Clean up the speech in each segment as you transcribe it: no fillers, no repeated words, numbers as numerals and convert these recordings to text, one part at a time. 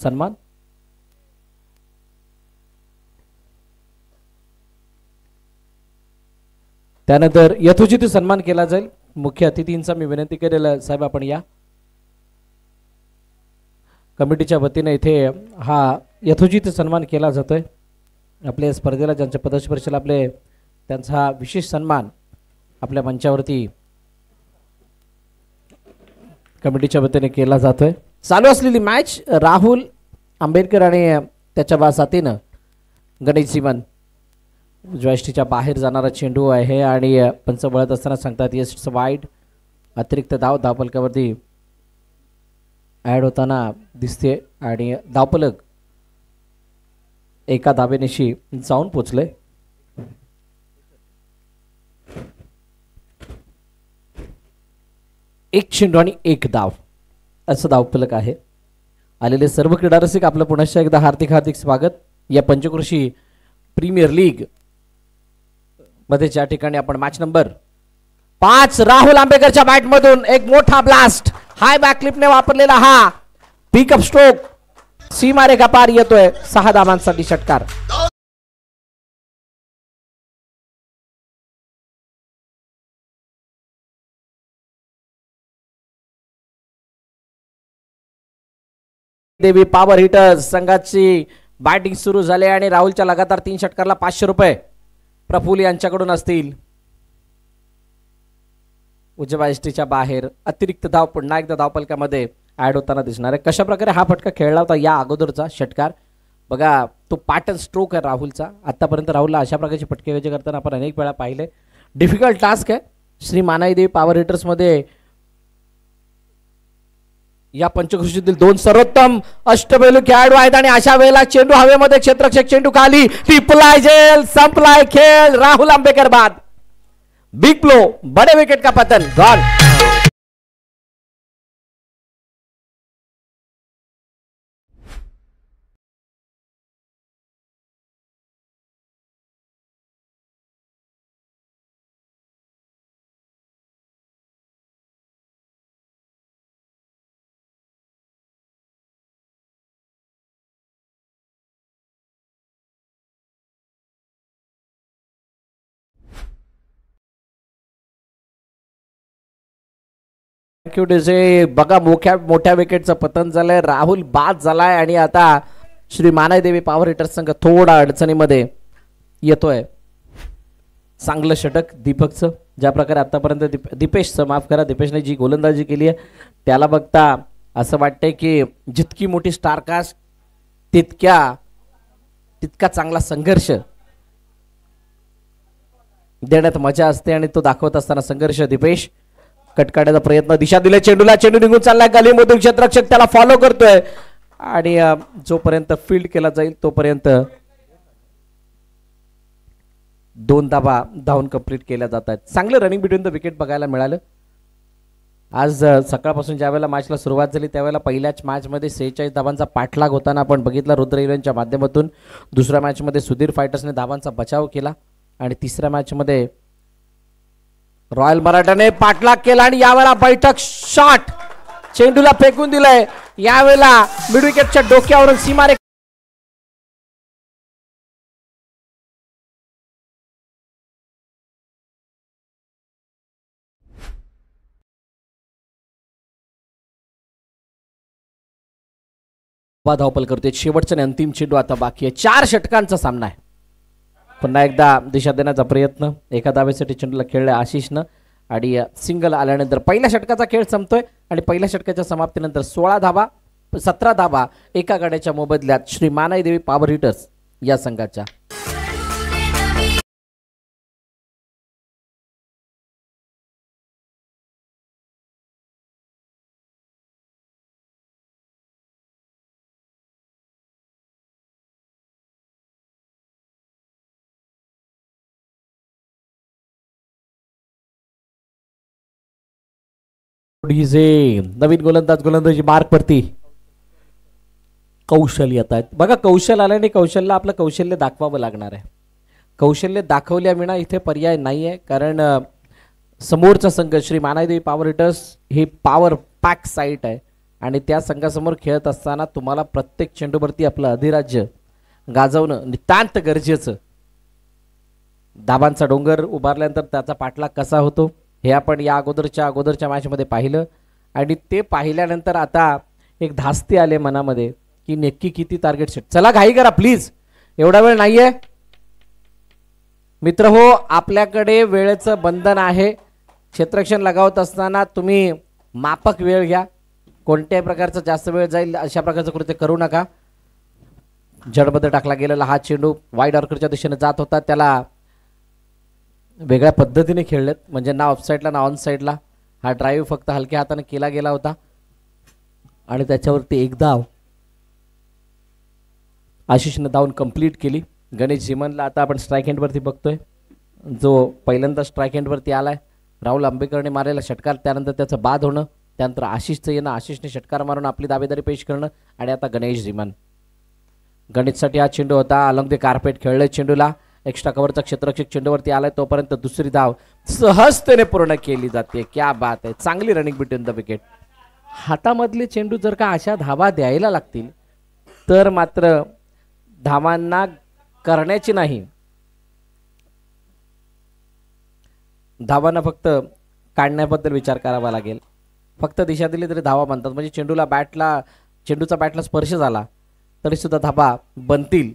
सन्मान। त्यानंतर यथोचित सन्मान केला जाईल। मुख्य अतिथींचा मी विनंती करेल साहेब आपण या। कमिटीच्या वतीने इथे हा यथोचित सन्मान केला जातोय। आपल्या स्पर्धेला ज्यांच्या पदस्पर्शाला आपले त्यांचा विशेष सन्मान आपल्या मंचावरती कमिटीच्या वतीने केला जातोय। चालू असलेली मॅच राहुल आंबेडकर आणि त्याच्या साथीनं गणेश जीवन जॉयस्टिकच्या बाहेर जाणारा चेंडू आहे आणि पंच वळत असताना सांगतात येस इट्स वाईड। अतिरिक्त धाव धावफलकावरती ऍड होताना दिसते आणि धावफलक एका धावेनिशी जाऊन पोचले। एक चेंडू आणि एक धाव असं धावफलक आहे। आलेले सर्व क्रीडा रसिक आपलं पुनश्च एकदा हार्दिक हार्दिक स्वागत या पंचक्रोशी प्रीमियर लीग मध्ये ज्या ठिकाणी आपण मॅच नंबर 5 राहुल आंबेकरच्या बॅट मधून एक मोठा ब्लास्ट हाय बॅक क्लिपने वापरलेला हा पिकअप स्ट्रोक सीमारेखा पार येतोय। 6 धावांसाठी षटकार। देवी पॉवर हिटर्स संघाची बॅटिंग सुरू झाली आणि राहुलच्या लगातार 3 षटकारला 500 रुपये प्रफुल्ल यांच्याकडून असतील। उजव्या एसटीच्या बाहेर अतिरिक्त धाव पुन्हा एकदा धावफलकामध्ये ऍड होताना दिसणार आहे। कशा प्रकारे हा फटका खेळला होता या अगोदरचा षटकार बघा तो पॅटर्न स्ट्रोक आहे राहुलचा। आतापर्यंत राहुलला अशा प्रकारचे फटके वेजे करताना आपण अनेक वेळा पाहिले। डिफिकल्ट टास्क आहे श्री मानाई देवी पॉवर हिटर्स मध्ये या पंचक्रोशीतील 2 सर्वोत्तम अष्टपैलू खेळाडू आहेत आणि अशा वेळेला चेंडू हवेमध्ये क्षेत्ररक्षक चेंडू खाली टिपलाय जेल संपलाय खेळ। राहुल आंबेकर बाद बिग ब्लो बड़े विकेट का पतन गॉल। बघा मोठ्या विकेटचं पतन झालंय। राहुल बाद झालाय आणि आता श्री मानाई देवी पॉवर हिटर्स संघ थोडा अडचणीमध्ये येतोय। चांगलं षटक दीपकचं ज्या प्रकारे आतापर्यंत दीपेशचं माफ करा दीपेशने जी गोलंदाजी केली आहे त्याला बघता असं वाटतंय की जितकी मोठी स्टारकास्ट तितका चांगला संघर्ष देण्यात मजा असते आणि तो दाखवत असताना संघर्ष दीपेश कटकाड्याचा प्रयत्न दिशा दिले चेंडूला चेंडू निघून चाललाय गलीमधून क्षेत्ररक्षक त्याला फॉलो करतोय आणि जोपर्यंत फील्ड केला जाईल तोपर्यंत 2 धावा धावून कंप्लीट केल्या जात आहेत। चांगलं रनिंग बिटवीन द विकेट बघायला मिळालं। आज सकाळपासून ज्यावेळेला मॅचला सुरुवात झाली त्यावेळेला पहिल्याच मॅचमध्ये 46 धावांचा पाठलाग होताना आपण बघितला रुद्र इव्हेंटच्या माध्यमातून। दुसऱ्या मॅचमध्ये सुधीर फायटर्सने धावांचा बचाव केला आणि तिसऱ्या मॅचमध्ये रॉयल मराठाने पाठलाग केला आणि यावेळेला बैठक शॉट चेंडूला फेकून दिलाय। यावेळेला मिड विकेटच्या डोक्यावरून सीमारेखा धावपल करते। शेवटचा आणि अंतिम चेंडू आता बाकी आहे। 4 षटकांचा सामना आहे। पुन्हा एकदा दिशा देण्याचा प्रयत्न एका धावेसाठी चेंडूला खेळलाय आशिषनं आणि सिंगल आल्यानंतर पहिल्या षटकाचा खेळ संपतोय आणि पहिल्या षटकाच्या समाप्तीनंतर 16 धावा 17 धावा एका गड्याच्या मोबदल्यात श्री मानाई देवी पॉवर हिटर्स या संघाच्या। नवीन गोलंदाजी मार्क वरती कौशल येत आहेत बघा। कौशल आल्याने कौशलला आपलं कौशल्य दाखवावं लागणार आहे। कौशल्य दाखवल्याविना इथे पर्याय नाहीये कारण समोरचा संघ श्री मानाई देवी पॉवर हिटर्स ही पॉवर पॅक साईट आहे आणि त्या संघासमोर खेळत असताना तुम्हाला प्रत्येक चेंडूवरती आपलं अधिराज्य गाजवणं नितांत गरजेचं. धाबांचा डोंगर उभारल्यानंतर त्याचा पाठलाग कसा होतो हे आपण या अगोदरच्या मॅचमध्ये पाहिलं. आणि ते पाहिल्यानंतर आता एक धास्ती आले मनामध्ये की नक्की किती टार्गेट सेट. चला घाई करा प्लीज, एवढा वेळ नाहीये मित्र हो. आपल्याकडे वेळेचं बंधन आहे. क्षेत्ररक्षण लगावत असताना तुम्ही मापक वेळ घ्या. कोणत्याही प्रकारचा जास्त वेळ जाईल अशा प्रकारचं कृत्य करू नका. जडमध्ये टाकला गेलेला हा चेंडू वाईड ऑर्करच्या दिशेने जात होता, त्याला वेगळ्या पद्धतीने खेळलेत, म्हणजे ना ऑफसाईडला ना ऑन साईडला. हा ड्राईव्ह फक्त हलक्या हाताने केला गेला होता आणि त्याच्यावरती एक धाव आशिषने धावून कंप्लीट केली. गणेश झिमनला आता आपण स्ट्राईक हँडवरती बघतोय, जो पहिल्यांदा स्ट्राईक हँडवरती आलाय. राहुल आंबेकरने मारलेला षटकार, त्यानंतर त्याचं बाद होणं, त्यानंतर आशिषचं येणं, आशिषने षटकार मारून आपली दावेदारी पेश करणं आणि आता गणेश झिमन. गणेशसाठी हा चेंडू होता, अलॉंग द कार्पेट खेळले चेंडूला. एक्स्ट्रा कव्हरचा क्षेत्ररक्षक चेंडूवरती आलाय, तोपर्यंत दुसरी धाव सहजतेने पूर्ण केली जाते. क्या बात आहे, चांगली रनिंग बिटवीन द विकेट. हातामधले चेंडू जर का अशा धावा द्यायला लागतील तर मात्र धावांना करण्याची नाही, धावांना फक्त काढण्याबद्दल विचार करावा लागेल. फक्त दिशा दिली तरी धावा बनतात, म्हणजे चेंडूचा बॅटला स्पर्श झाला तरी सुद्धा धावा बनतील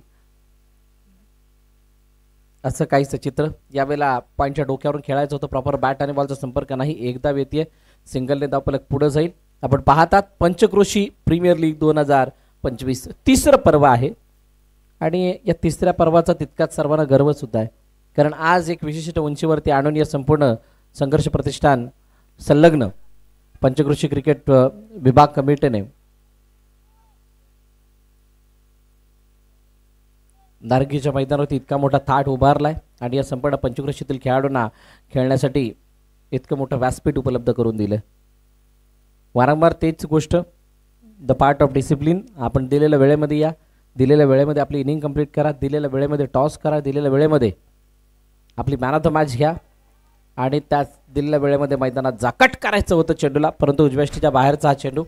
असं काहीच चित्र. यावेळेला पॉईंटच्या डोक्यावरून खेळायचं होतं, प्रॉपर बॅट आणि बॉलचा संपर्क नाही. एकदा येते सिंगलने धावफलक पुढे जाईल. आपण पाहतात पंचक्रोशी प्रीमियर लीग 2025 तिसरं पर्व आहे आणि या तिसऱ्या पर्वाचा तितकाच सर्वांना गर्व सुद्धा आहे, कारण आज एक विशिष्ट उंचीवरती आणून या संपूर्ण संघर्ष प्रतिष्ठान संलग्न पंचक्रोशी क्रिकेट विभाग कमिटीने नारंगीच्या मैदानावरती इतका मोठा थाट उभारलाय आणि या संपूर्ण पंचक्रोशीतील खेळाडूंना खेळण्यासाठी इतकं मोठं व्यासपीठ उपलब्ध करून दिलं. वारंवार तेच गोष्ट, द पार्ट ऑफ डिसिप्लिन. आपण दिलेल्या वेळेमध्ये या, दिलेल्या वेळेमध्ये आपली इनिंग कंप्लीट करा, दिलेल्या वेळेमध्ये टॉस करा, दिलेल्या वेळेमध्ये आपली मॅन ऑफ द मॅच घ्या आणि त्याच दिलेल्या वेळेमध्ये मैदानात जाकट करायचं होतं चेंडूला, परंतु उजव्याष्टीच्या बाहेरचा हा चेंडू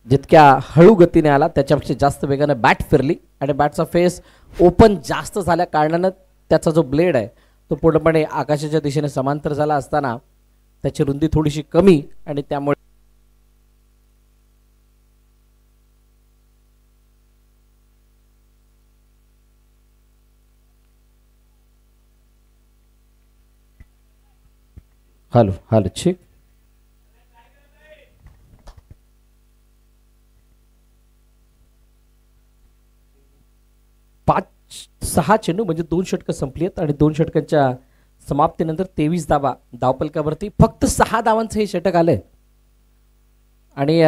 जितक्या हळू गतीने आला त्याच्यापेक्षा जास्त वेगाने बॅट फिरली आणि बॅटचा फेस ओपन जास्त झाल्या कारणानं त्याचा जो ब्लेड आहे तो पूर्णपणे आकाशाच्या दिशेने समांतर झाला असताना त्याची रुंदी थोडीशी कमी आणि त्यामुळे हॅलो ठीक. 5-6 चेंडू म्हणजे 2 षटकं संपली आहेत आणि 2 षटकांच्या समाप्तीनंतर 23 धावा धावपलकावरती. फक्त 6 धावांचं हे षटक आलंय आणि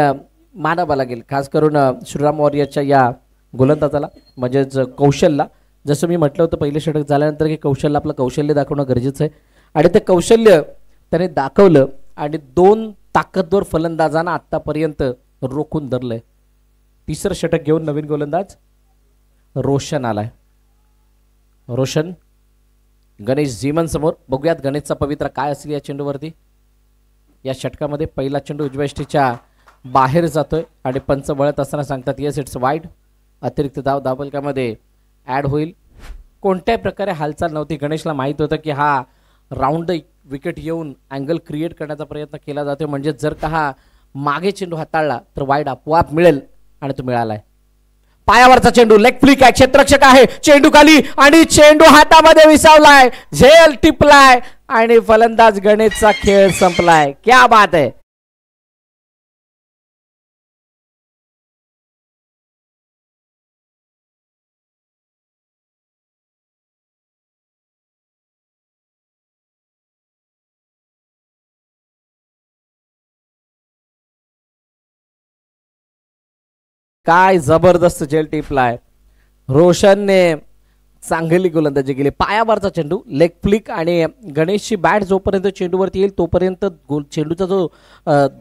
मानावा लागेल खास करून श्रीराम वॉरियरच्या या गोलंदाजाला म्हणजेच कौशलला. जसं मी म्हटलं होतं पहिलं षटक झाल्यानंतर की कौशलला आपलं कौशल्य दाखवणं गरजेचं आहे आणि ते कौशल्य त्याने दाखवलं आणि 2 ताकदवर फलंदाजांना आत्तापर्यंत रोखून धरलंय. तिसरं षटक घेऊन नवीन गोलंदाज रोशन आलाय. रोशन गणेश झिमन समोर. बघूयात गणेशचा पवित्रा काय असेल या चेंडूवरती. या षटकामध्ये पहिला चेंडू उजव्याष्टीच्या बाहेर जातोय आणि पंच वळत असताना सांगतात येस इट्स वाईड. अतिरिक्त धाव धावपलकामध्ये ॲड होईल. कोणत्याही प्रकारे हालचाल नव्हती. गणेशला माहीत होतं की हा राऊंड विकेट येऊन अँगल क्रिएट करण्याचा प्रयत्न केला जातो, म्हणजे जर का हा मागे चेंडू हाताळला तर वाईड आपोआप मिळेल आणि तो मिळालाय. पायावरचा चेंडू लेग फ्लिक आहे, क्षेत्ररक्षक आहे, चेंडू खाली आणि चेंडू हातामध्ये विसावलाय, झेल टिपलाय आणि फलंदाज गणेशचा खेळ संपलाय. क्या बात आहे. काय जबरदस्त झेल टिपलाय. रोशनने चांगली गोलंदाजी केली. पायावरचा चेंडू लेग फ्लिक आणि गणेशची बॅट जोपर्यंत चेंडूवरती येईल तोपर्यंत चेंडूचा जो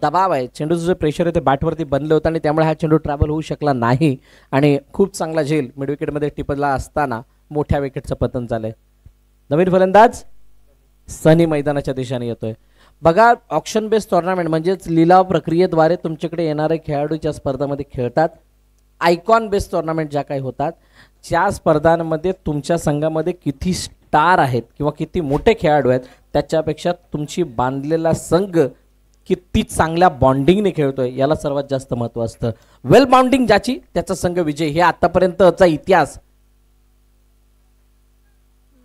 दबाव आहे, चेंडूचं जो प्रेशर आहे ते बॅटवरती बनलं होतं आणि त्यामुळे हा चेंडू ट्रॅव्हल होऊ शकला नाही आणि खूप चांगला झेल मिड विकेटमध्ये टिपला असताना मोठ्या विकेटचं पतन झालंय. नवीन फलंदाज सनी मैदानाच्या दिशेने येतोय. बघा, ऑक्शन बेस्ड टुर्नामेंट म्हणजेच लिलाव प्रक्रियेद्वारे तुमच्याकडे येणारे खेळाडूच्या स्पर्धामध्ये खेळतात. आयकॉन बेस्ड टुर्नामेंट ज्या काही होतात त्या स्पर्धांमध्ये तुमच्या संघामध्ये किती स्टार आहेत किंवा किती मोठे खेळाडू आहेत त्याच्यापेक्षा तुमची बांधलेला संघ किती चांगल्या बॉन्डिंगने खेळतोय याला सर्वात जास्त महत्त्व असतं. वेल बाउंडिंग ज्याची त्याचा संघ विजय, हे आतापर्यंतचा इतिहास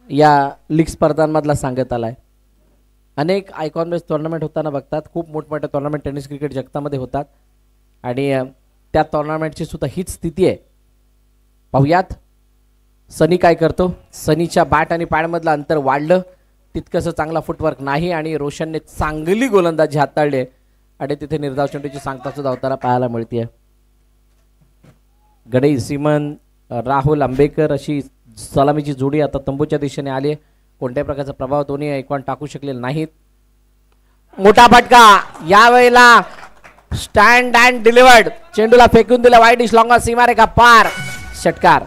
या लीग स्पर्धांमधला सांगत आलाय. अनेक आयकॉन बेस्ड टुर्नामेंट होताना बघतात, खूप मोठमोठ्या टुर्नामेंट टेनिस क्रिकेट जगतामध्ये होतात आणि त्या टुर्नामेंटची सुद्धा हीच स्थिती आहे. पाहुयात सनी काय करतो. सनीच्या बॅट आणि पायामधलं अंतर वाढलं, तितकंसं चांगला फुटवर्क नाही आणि रोशनने चांगली गोलंदाजी हाताळली आणि तिथे निर्धाव चेंडूची सांगता सुद्धा होताना पाहायला मिळते. गणेश सिमन, राहुल आंबेकर अशी सलामीची जोडी आता तंबूच्या दिशेने आली. कोणत्या प्रकारचा प्रभाव दोन्ही ऐकून टाकू शकलेले नाहीत. मोठा फटका यावेळेला स्टँड अँड डिलिव्हर्ड, चेंडूला फेकून दिला वाईड डिश लॉंग सीमारेखा पार, षटकार.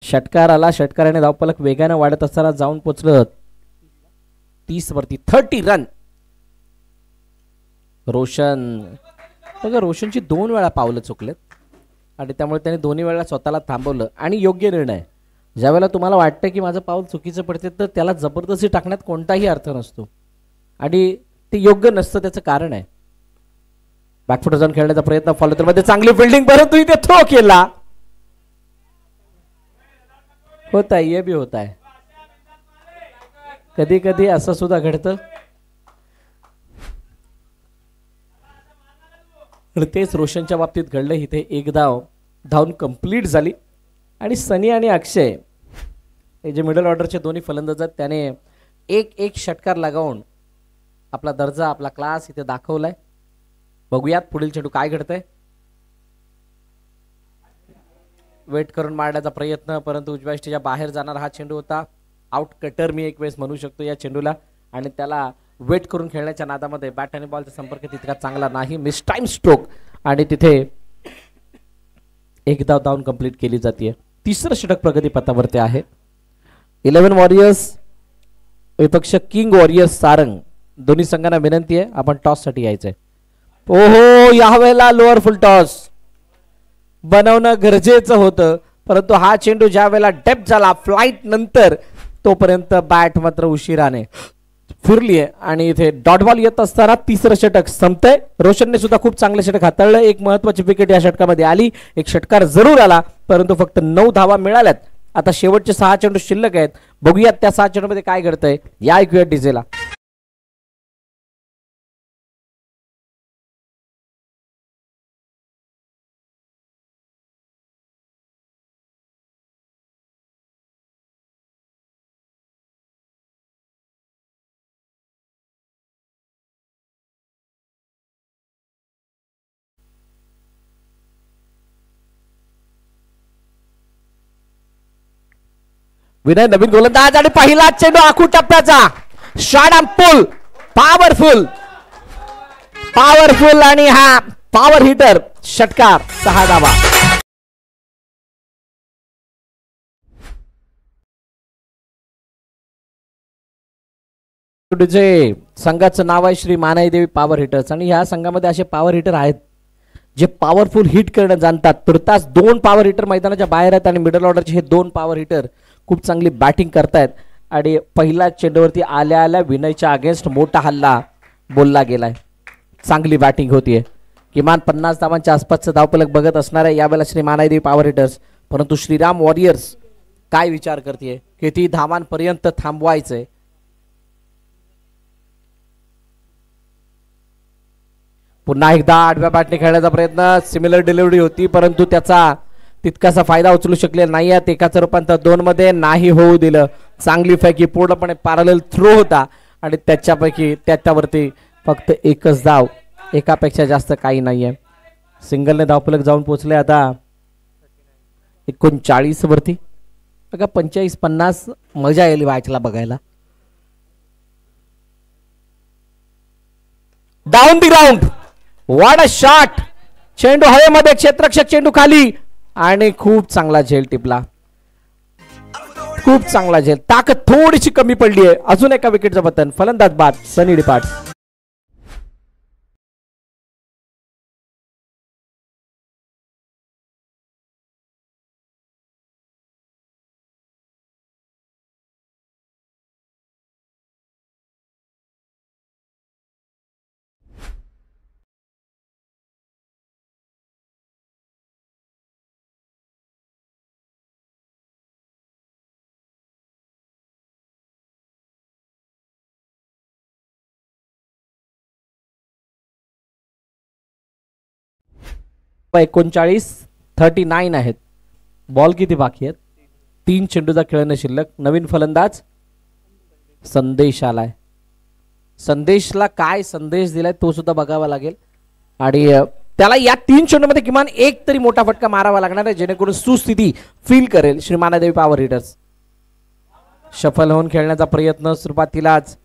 षटकार आला. षटकाराने धावफलक वेगाने वाढत असताना जाऊन पोचलं 30 वरती. 30 रन. रोशन बघा, रोशनची 2 वेळा पावलं चुकलेत आणि त्यामुळे त्याने दोन्ही वेळा स्वतःला थांबवलं आणि योग्य निर्णय. ज्यावेळेला तुम्हाला वाटतं की माझं पाऊल चुकीचं पडते तर त्याला जबरदस्ती टाकण्यात कोणताही अर्थ नसतो आणि ते योग्य नसतं, त्याचं कारण आहे. बॅकफुट जाऊन खेळण्याचा प्रयत्न, फॉलो मध्ये चांगली फिल्डिंग, परंतु इथे थ्रो केला. होता है, ये भी होता है, कधी कधी असं सुद्धा घडतं. तेच रोशनच्या बाबतीत घडलं. इथे एक धावून कंप्लीट झाली आणि सनी आणि अक्षय हे जे मिडल ऑर्डरचे दोन्ही फलंदाज आहेत त्याने एक षटकार लगावून आपला दर्जा, आपला क्लास इथे दाखवलाय. बघूयात पुढील चेंडू काय घडतंय. वेट करून मारण्याचा प्रयत्न, परंतु उजव्या यष्टीच्या बाहेर जाणारा हा चेंडू होता. आउट कटर मी एक वेळेस म्हणू शकतो या चेंडूला आणि त्याला वेट करून खेळण्याच्या नादामध्ये बॅट आणि बॉलचा संपर्क तितका चांगला नाही. मिस टाइम स्ट्रोक आणि तिथे एक धाव कंप्लीट केली जाते. तिसरं षटक प्रगती पथावरती आहे. 11 वॉरियर्स विपक्ष किंग वॉरियर्स सारंग. दोन्ही संघांना विनंती आहे आपण टॉस साठी यायचंय. ओहो, यावेळेला लोअर फुल टॉस बनवणं गरजेचं होतं, परंतु हा चेंडू ज्या वेळेला डेप्थ झाला फ्लाइट नंतर तोपर्यंत बॅट मात्र उशिराने फिरली आहे आणि इथे डॉट बॉल येत असताना तिसरं षटक संपतंय. रोशनने सुद्धा खूप चांगले षटक हाताळलं. एक महत्वाची विकेट या षटकामध्ये आली. एक षटकार जरूर आला, परंतु फक्त 9 धावा मिळाल्यात. आता शेवटचे 6 चेंडू शिल्लक आहेत. बघूयात त्या 6 चेंडूमध्ये काय घडतंय. या ऐकूया डीजेला. विनय नवीन गोलंदाज आणि पहिला चेंडू आखू टप्प्याचा शॉट अँड पुल, पॉवरफुल आणि हा पॉवर हिटर षटकार. 6 धावा. जे संघाचं नाव आहे श्री मानाई देवी पॉवर हिटर्स आणि ह्या संघामध्ये असे पॉवर हिटर आहेत जे पॉवरफुल हिट करणं जाणतात. तुर्तास 2 पॉवर हिटर मैदानाच्या बाहेर आहेत आणि मिडल ऑर्डरचे हे 2 पॉवर हिटर खूप चांगली बॅटिंग करतायत आणि पहिला चेंडूवरती आल्या आल्या विनयच्या अगेन्स्ट मोठा हल्ला बोलला गेलाय. चांगली बॅटिंग होतीये. किमान 50 धावांच्या आसपासचं धावफलक बघत असणार आहे यावेळेला श्री मानाईदेवी पॉवर हिटर्स. परंतु श्रीराम वॉरियर्स काय विचार करते, किती धावांपर्यंत थांबवायचंय. पुन्हा एकदा आडव्या बॅटने खेळण्याचा प्रयत्न. सिमिलर डिलिव्हरी होती परंतु त्याचा तितकासा फायदा उचलू शकले नाही. एकाचं रूपांतर 2 मध्ये नाही होऊ दिलं. चांगली फैकी पूर्णपणे पॅरलल थ्रो होता आणि त्याच्यापैकी त्याच्यावरती फक्त एकच धाव, एकापेक्षा जास्त काही नाहीये. सिंगलने धावफलक जाऊन पोहोचले आता 39 वरती. बघा 45-50 मजा येईल मॅचला बघायला. Down the ground, what a shot. चेंडू हवेमध्ये, क्षेत्ररक्षक चेंडू खाली आणि खूप चांगला झेल टिपला. खूप चांगला झेल. ताकद थोडीशी कमी पडली आहे. अजून एका विकेटचं पतन. फलंदाज बाद सनी डिपार्ट. एकोणचाळीस 39 आहेत. बॉल किती बाकी आहेत? 3 चेंडूचा खेळणं शिल्लक. नवीन फलंदाज संदेश आलाय. संदेशला काय संदेश दिलाय तो सुद्धा बघावा लागेल आणि त्याला या 3 चेंडूमध्ये किमान एक तरी मोठा फटका मारावा लागणार आहे जेणेकरून सुस्थिती फील करेल श्रीमानादेवी पॉवर हिटर्स. शफल होऊन खेळण्याचा प्रयत्न. सुरुवातीलाच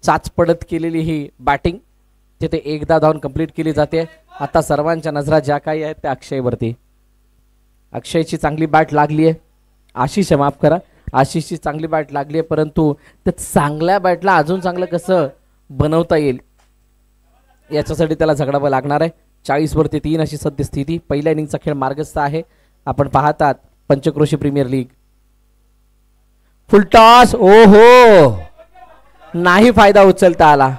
चाचपडत केलेली ही बॅटिंग तिथे एकदा धावून कंप्लीट केली जाते. आता सर्वांच्या नजरा ज्या काही आहेत त्या अक्षयवरती. अक्षयची चांगली बॅट लागली आहे. आशिष आहे, माफ करा, आशिषची चांगली बॅट लागली आहे, परंतु त्या चांगल्या बॅटला अजून चांगलं कसं बनवता येईल याच्यासाठी त्याला झगडावं लागणार आहे. 40 वरती 3 अशी सद्य स्थिती. पहिल्या इनिंगचा खेळ मार्गस्थ आहे. आपण पाहतात पंचक्रोशी प्रीमियर लीग. Full toss. ओहो, नाही फायदा उचलता आला.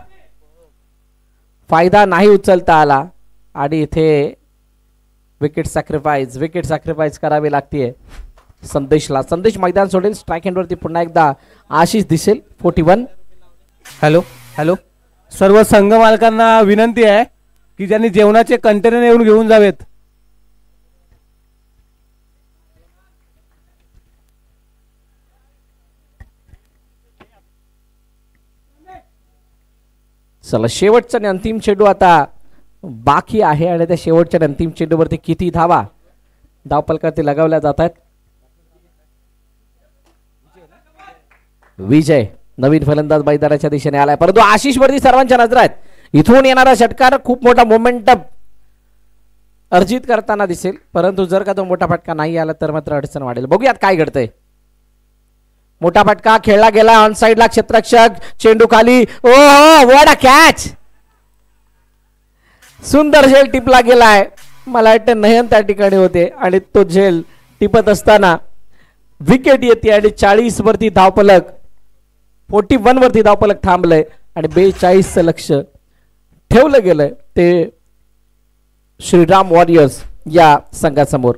फायदा नाही उचलता आला आणि इथे विकेट सॅक्रिफाईस करावी लागते संदेशला. संदेश मैदान सोडेल. स्ट्राईक हँडवरती पुन्हा एकदा आशिष दिसेल. 41. हॅलो हॅलो, सर्व संघ मालकांना विनंती आहे की ज्यांनी जेवणाचे कंटेनर येऊन घेऊन जावेत. चला, शेवटचा आणि अंतिम चेंडू आता बाकी आहे आणि त्या शेवटच्या अंतिम चेंडूवरती किती धावा धावपलकावरती लगावल्या जात आहेत. विजय नवीन फलंदाज मैदानाच्या दिशेने आलाय, परंतु आशिष वरती सर्वांच्या नजरा आहेत. इथून येणारा षटकार खूप मोठा मोमेंटम अर्जित करताना दिसेल, परंतु जर का तो मोठा फटका नाही आला तर मात्र अडचण वाढेल. बघूयात काय घडतंय. मोठा फटका खेळला गेला ऑन साइडला. क्षेत्ररक्षक चेंडू खाली. ओह, व्हॉट अ कॅच. सुंदर झेल टिपला गेलाय. मला वाटतं नयन त्या ठिकाणी होते आणि तो झेल टिपत असताना विकेट येते आणि 40 वरती धावपलक 41 वरती धावपलक थांबलंय आणि 42चं लक्ष ठेवलं गेलंय ते श्रीराम वॉरियर्स या संघासमोर.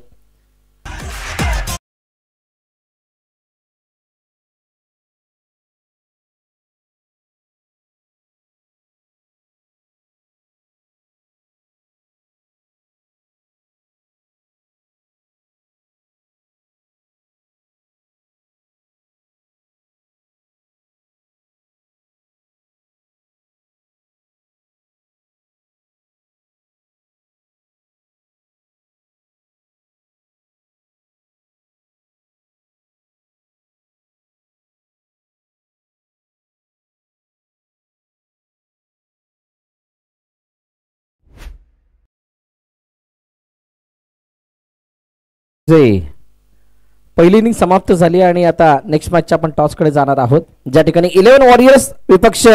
पहिली इनिंग समाप्त झाली आणि आता नेक्स्ट मॅचच्या आपण टॉस कडे जाणार आहोत, ज्या ठिकाणी 11 वॉरियर्स विपक्ष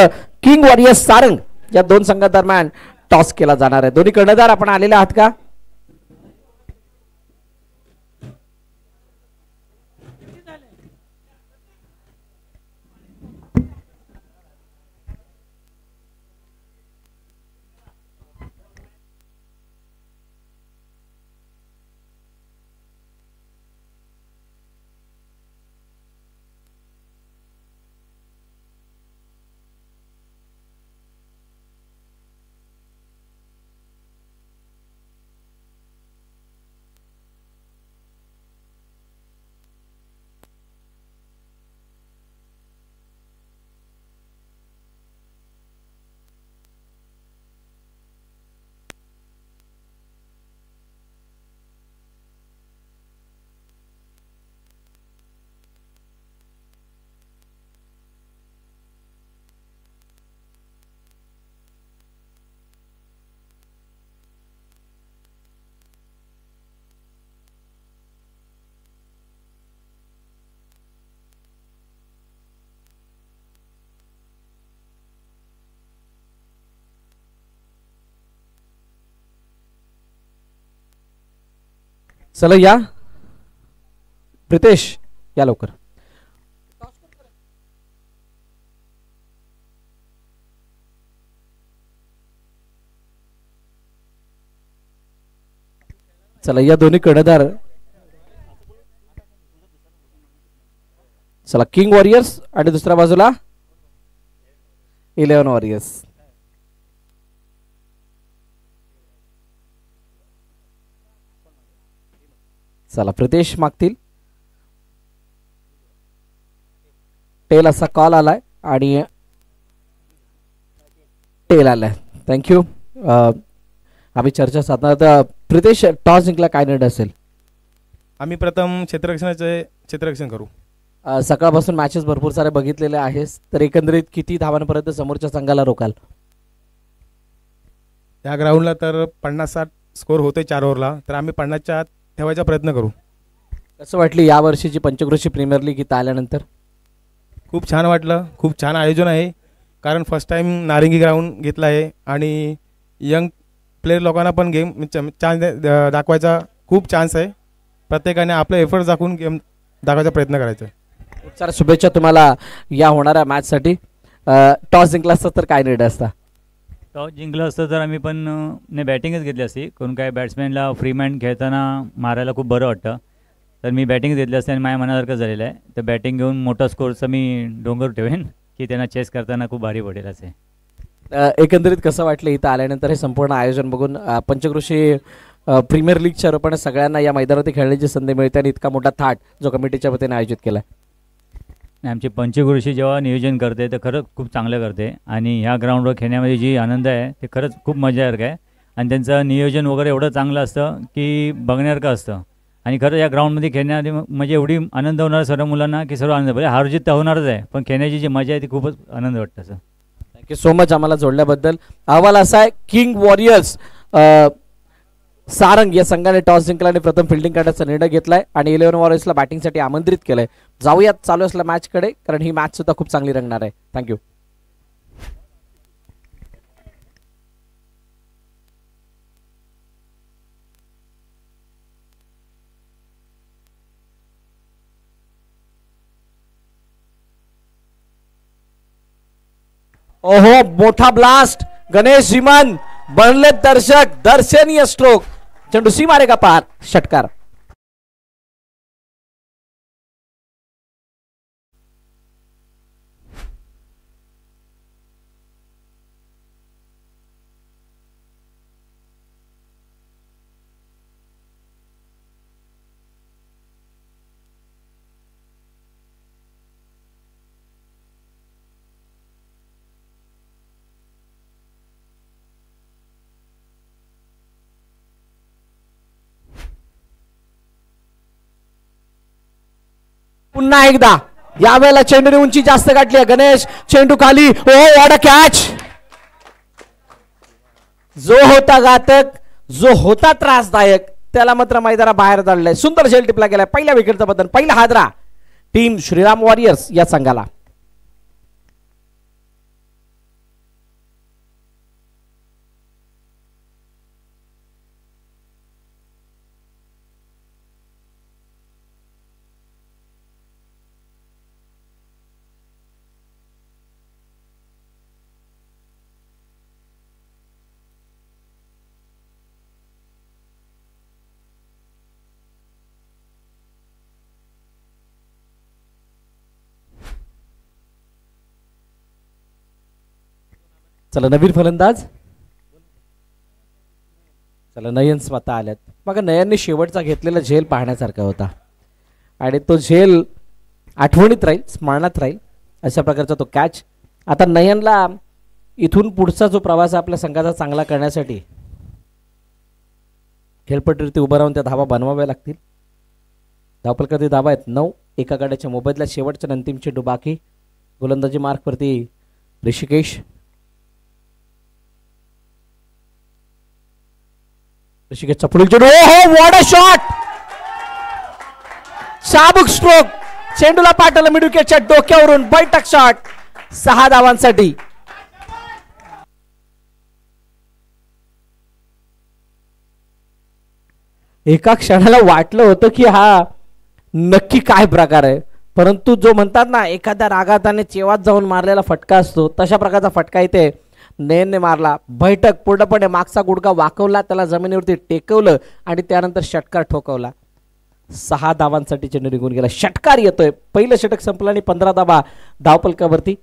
किंग वॉरियर्स सारंग या दोन संघादरम्यान टॉस केला जाणार आहे. दोन्ही कर्णधार आपण आलेले आहात का? चला या प्रितेश या लवकर. चला या दोन्ही कर्णधार. चला किंग वॉरियर्स आणि दुसऱ्या बाजूला 11 वॉरियर्स. चला प्रितेश मागतील. टेल असा कॉल आलाय आणि टेल आलाय. थँक्यू. आम्ही चर्चा साधणार. प्रितेश टॉस जिंकला काय निर्णय असेल? आम्ही प्रथम क्षेत्ररक्षण करू. सकाळपासून मॅचेस भरपूर सारे बघितलेले आहेस, तर एकंदरीत किती धावांपर्यंत समोरच्या संघाला रोकाल? या ग्राउंडला तर 50-60 स्कोर होते 4 ओव्हरला, तर आम्ही 50च्या आत ठेवायचा प्रयत्न करू. कसं वाटली या वर्षीची पंचक्रोशी प्रीमियर लीग इथं आल्यानंतर? खूप छान वाटलं. खूप छान आयोजन आहे, कारण फर्स्ट टाइम नारिंगी ग्राउंड घेतला आहे आणि यंग प्लेयर लोकांना पण गेम चान्स दाखवायचा खूप चान्स आहे. प्रत्येकाने आपले एफर्ट्स दाखवून गेम दाखवायचा प्रयत्न करायचा आहे. खूप साऱ्या शुभेच्छा तुम्हाला या होणाऱ्या मॅचसाठी. टॉस जिंकला असता तर काय निर्णय असता? टॉस जिंकलं असतं तर आम्ही पण बॅटिंगच घेतली असती, कारण काय बॅट्समॅनला फ्री मॅन खेळताना मारायला खूप बरं वाटतं. तर मी बॅटिंग घेतली असते आणि माझ्या मनासारखं झालेलं आहे. तर बॅटिंग घेऊन मोठा स्कोरचं मी डोंगर ठेवेन की त्यांना चेस करताना खूप भारी पडेल असे. एकंदरीत कसं वाटलं इथं आल्यानंतर हे संपूर्ण आयोजन बघून? पंचक्रोशी प्रीमियर लीगच्या रूपाने सगळ्यांना या मैदानात खेळण्याची संधी मिळते आणि इतका मोठा थाट जो कमिटीच्या वतीने आयोजित केला आहे. आमची पंचक्रोशी जेव्हा नियोजन करते तर खरंच खूप चांगलं करते आणि ह्या ग्राउंडवर खेळण्यामध्ये जी आनंद आहे ते खरंच खूप मजासारखं आहे. आणि त्यांचं नियोजन वगैरे एवढं चांगलं असतं की बघण्यासारखं असतं. आणि खरं या ग्राउंडमध्ये खेळण्यामध्ये म्हणजे एवढी आनंद होणार सर्व मुलांना की सर्व आनंद, म्हणजे हार जीत तर होणारच आहे, पण खेळण्याची जी मजा आहे ती खूपच आनंद वाटतं. सर थँक्यू सो मच आम्हाला जोडल्याबद्दल. अहवाल असा आहे, किंग वॉरियर्स सारंग या संघाने टॉस जिंकला आणि प्रथम फिल्डिंग करण्याचा निर्णय घेतलाय आणि 11 वॉरियर्सला बॅटिंगसाठी आमंत्रित केलंय. जाऊयात चालू असलेल्या मॅचकडे, कारण ही मॅच सुद्धा खूप चांगली रंगणार आहे. थँक्यू. ओहो मोठा ब्लास्ट. गणेश जिमन बनले दर्शक. दर्शनीय स्ट्रोक. चेंडू सी मारेगा पार. षटकार. पुन्हा एकदा यावेळेला चेंडूने उंची जास्त गाठली आहे. गणेश चेंडू खाली. ओ व्हॉट अ कॅच. जो होता घातक, जो होता त्रासदायक, त्याला मात्र मैदानाबाहेर धाडलंय. सुंदर झेल टिपला गेलाय. पहिल्या विकेटचा बदल, पहिला हादरा टीम श्रीराम वॉरियर्स या संघाला. चला नवीन फलंदाज. चला नयन स्वतः आल्यात. मग नयनने शेवटचा घेतलेला झेल पाहण्यासारखा होता आणि तो झेल आठवणीत राहील, स्मरणात राहील. अशा प्रकारचा तो कॅच. आता नयनला इथून पुढचा जो प्रवास आपल्या संघाचा चांगला करण्यासाठी खेळपट्टीवरती उभं राहून त्या धावा बनवाव्या लागतील. धावपलकातील धावा आहेत 9. एका गाड्याच्या मोबदल्यात शेवटच्या अंतिम चेंडू बाकी. गोलंदाजी मार्कवरती ऋषिकेश. ऋषिकेशचा पुढील चेंडू. ओहो व्हॉट अ शॉट. शाबूक स्ट्रोक. चेंडूला पाठवलं मिड विकेटच्या डोक्यावरून. बैठक शॉट. 6 धावांसाठी. एका क्षणाला वाटलं होतं की हा नक्की काय प्रकार आहे, परंतु जो म्हणतात ना एखाद्या रागाताने चेवात जाऊन मारलेला फटका असतो तशा प्रकारचा फटका इथे नयनने मारला. बैठक पूर्णपणे मागचा गुडघा वाकवला, त्याला जमिनीवरती टेकवलं आणि त्यानंतर षटकार ठोकवला. 6 धावांसाठी चेंडू निघून गेला. षटकार येतोय. पहिलं षटक संपलं आणि 15 धावा धावपलकावरती.